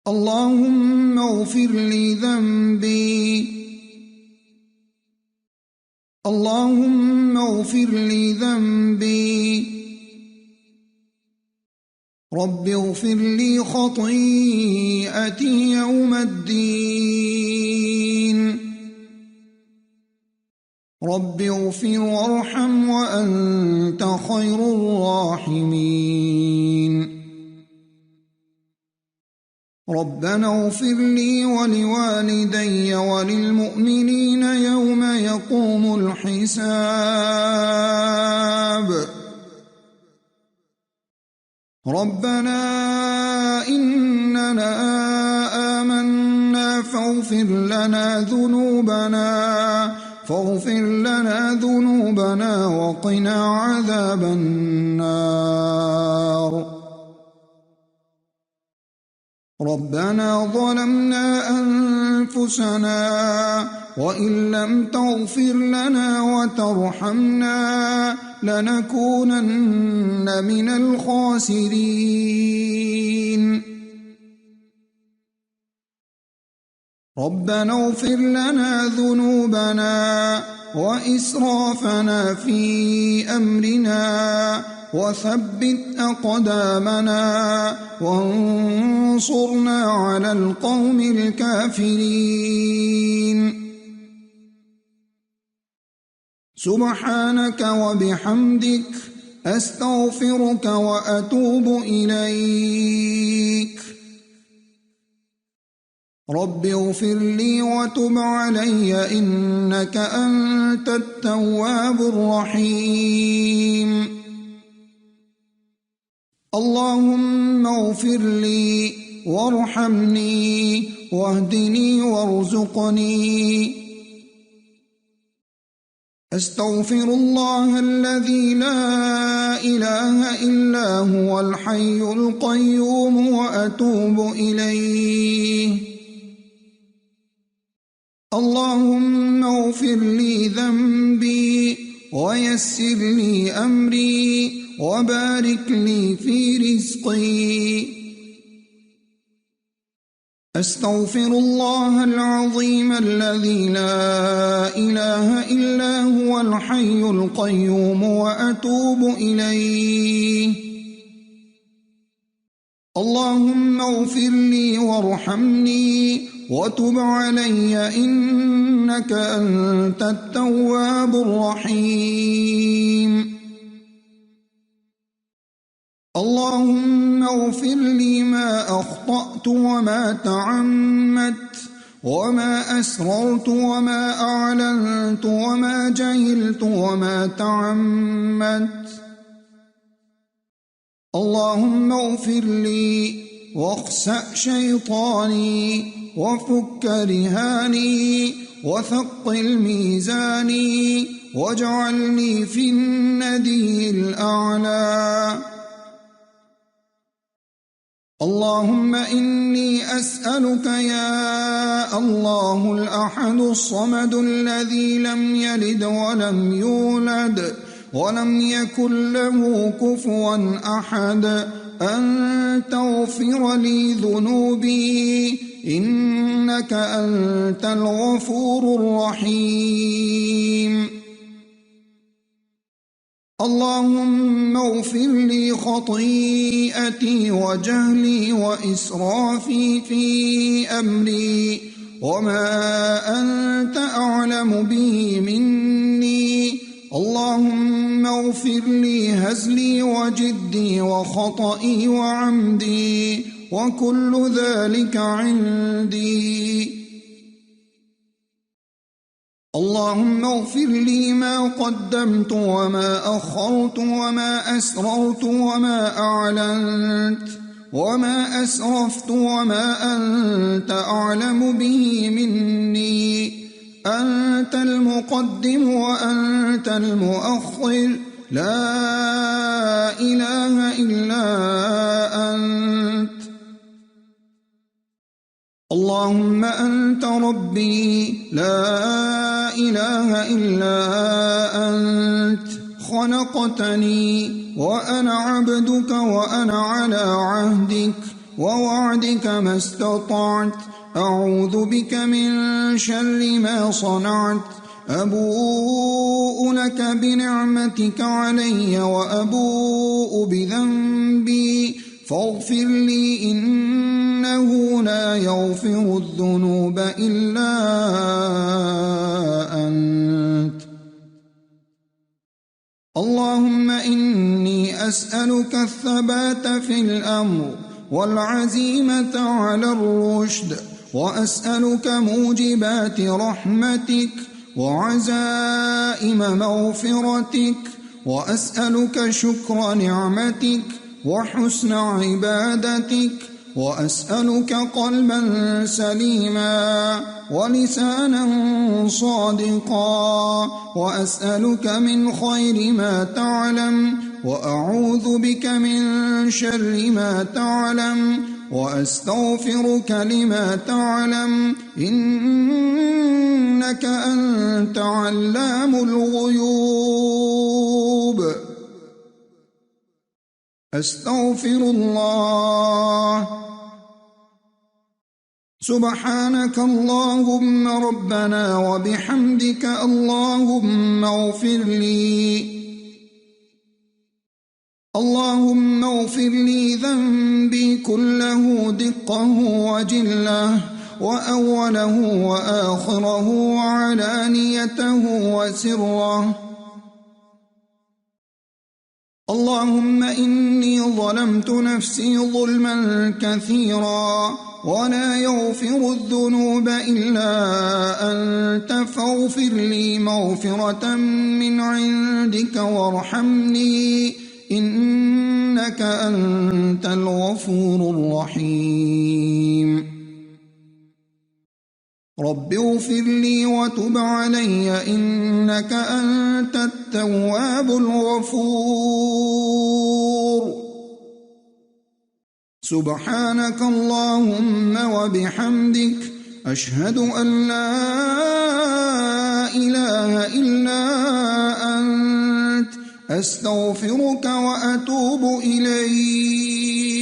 اللهم اغفر لي ذنبي. اللهم اغفر لي ذنبي. رب اغفر لي خطيئتي يوم الدين. رب اغفر وارحم وأنت خير الراحمين. ربنا اغفر لي ولوالدي وللمؤمنين يوم يقوم الحساب. ربنا إننا آمنا فاغفر لنا ذنوبنا وقنا عذاب النار. ربنا ظلمنا أنفسنا وإن لم تغفر لنا وترحمنا لنكونن من الخاسرين. ربنا اغفر لنا ذنوبنا وإسرافنا في أمرنا وثبت أقدامنا وانصرنا على القوم الكافرين. سبحانك وبحمدك أستغفرك وأتوب إليك. رب اغفر لي وتب علي إنك أنت التواب الرحيم. اللهم اغفر لي وارحمني واهدني وارزقني. أستغفر الله الذي لا إله إلا هو الحي القيوم وأتوب إليه. اللهم اغفر لي ذنبي ويسر لي أمري وبارك لي في رزقي. أستغفر الله العظيم الذي لا إله إلا هو الحي القيوم وأتوب إليه. اللهم اغفر لي وارحمني وتب علي إنك أنت التواب الرحيم. اللهم اغفر لي ما أخطأت وما تعمدت وما أسررت وما أعلنت وما جهلت وما تعمدت. اللهم اغفر لي واخسأ شيطاني وفك رهاني وثقل ميزاني واجعلني في الندي الأعلى. اللهم إني أسألك يا الله الأحد الصمد الذي لم يلد ولم يولد ولم يكن له كفوا أحد أن تغفر لي ذنوبي إنك أنت الغفور الرحيم. اللهم اغفر لي خطيئتي وجهلي وإسرافي في أمري وما أنت أعلم به مني. اللهم اغفر لي هزلي وجدي وخطئي وعمدي وكل ذلك عندي. اللهم اغفر لي ما قدمت وما أخرت وما أسررت وما أعلنت وما أسرفت وما أنت أعلم به مني. أنت المقدم وأنت المؤخر لا إله إلا أنت. اللهم أنت ربي لا إله إلا أنت. خلقتني وأنا عبدك وأنا على عهدك ووعدك ما استطعت. أعوذ بك من شر ما صنعت. أبوء لك بنعمتك علي وأبوء بذنبي فاغفر لي إنه لا يغفر الذنوب إلا أنت. اللهم إني أسألك الثبات في الأمر والعزيمة على الرشد، وأسألك موجبات رحمتك وعزائم مغفرتك، وأسألك شكر نعمتك وحسن عبادتك، وأسألك قلبا سليما ولسانا صادقا، وأسألك من خير ما تعلم وأعوذ بك من شر ما تعلم وأستغفرك لما تعلم إنك أنت علام الغيوب. أستغفر الله. سبحانك اللهم ربنا وبحمدك اللهم اغفر لي. اللهم اغفر لي ذنبي كله دقه وجله وأوله وآخره وعلانيته وسره. اللهم إني ظلمت نفسي ظلما كثيرا ولا يغفر الذنوب إلا أنت فاغفر لي مغفرة من عندك وارحمني إنك أنت الغفور الرحيم. رب اغفر لي وتب علي إنك أنت التواب الغفور. سبحانك اللهم وبحمدك أشهد أن لا إله إلا أنت أستغفرك وأتوب إليك.